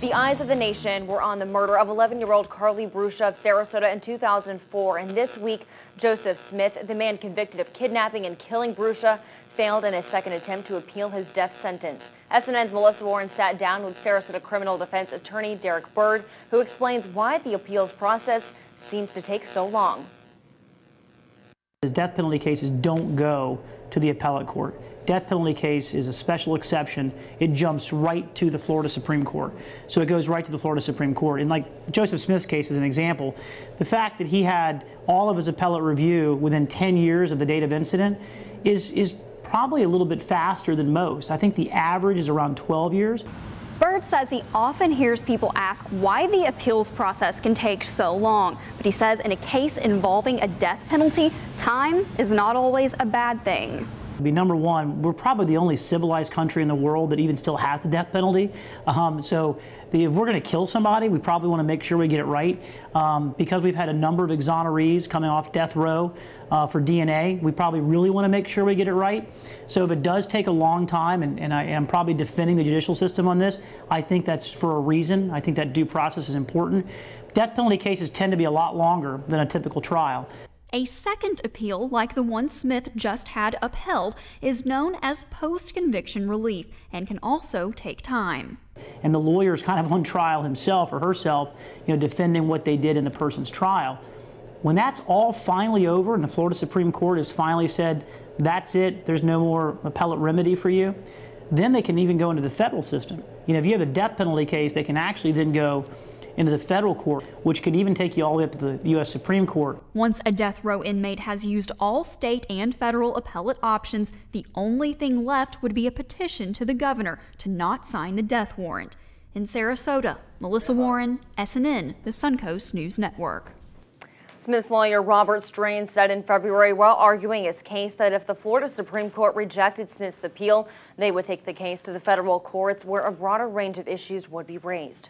The eyes of the nation were on the murder of 11-year-old Carly Brusha of Sarasota in 2004. And this week, Joseph Smith, the man convicted of kidnapping and killing Brusha, failed in his second attempt to appeal his death sentence. SNN's Melissa Warren sat down with Sarasota criminal defense attorney Derek Bird, who explains why the appeals process seems to take so long. Death penalty cases don't go to the appellate court. Death penalty case is a special exception. It jumps right to the Florida Supreme Court. So it goes right to the Florida Supreme Court. And like Joseph Smith's case is an example, the fact that he had all of his appellate review within 10 years of the date of incident is probably a little bit faster than most. I think the average is around 12 years. Bird says he often hears people ask why the appeals process can take so long. But he says in a case involving a death penalty, time is not always a bad thing. Number one, we're probably the only civilized country in the world that even still has the death penalty. If we're going to kill somebody, we probably want to make sure we get it right. Because we've had a number of exonerees coming off death row for DNA, we probably really want to make sure we get it right. So if it does take a long time, and I am probably defending the judicial system on this, I think that's for a reason. I think that due process is important. Death penalty cases tend to be a lot longer than a typical trial. A second appeal, like the one Smith just had upheld, is known as post-conviction relief and can also take time. And the lawyer is kind of on trial himself or herself, defending what they did in the person's trial. When that's all finally over and the Florida Supreme Court has finally said, that's it, there's no more appellate remedy for you, then they can even go into the federal system. If you have a death penalty case, they can actually then go into the federal court, which could even take you all the way up to the U.S. Supreme Court. Once a death row inmate has used all state and federal appellate options, the only thing left would be a petition to the governor to not sign the death warrant. In Sarasota, Melissa Warren, SNN, the Suncoast News Network. Smith's lawyer Robert Strain said in February while arguing his case that if the Florida Supreme Court rejected Smith's appeal, they would take the case to the federal courts where a broader range of issues would be raised.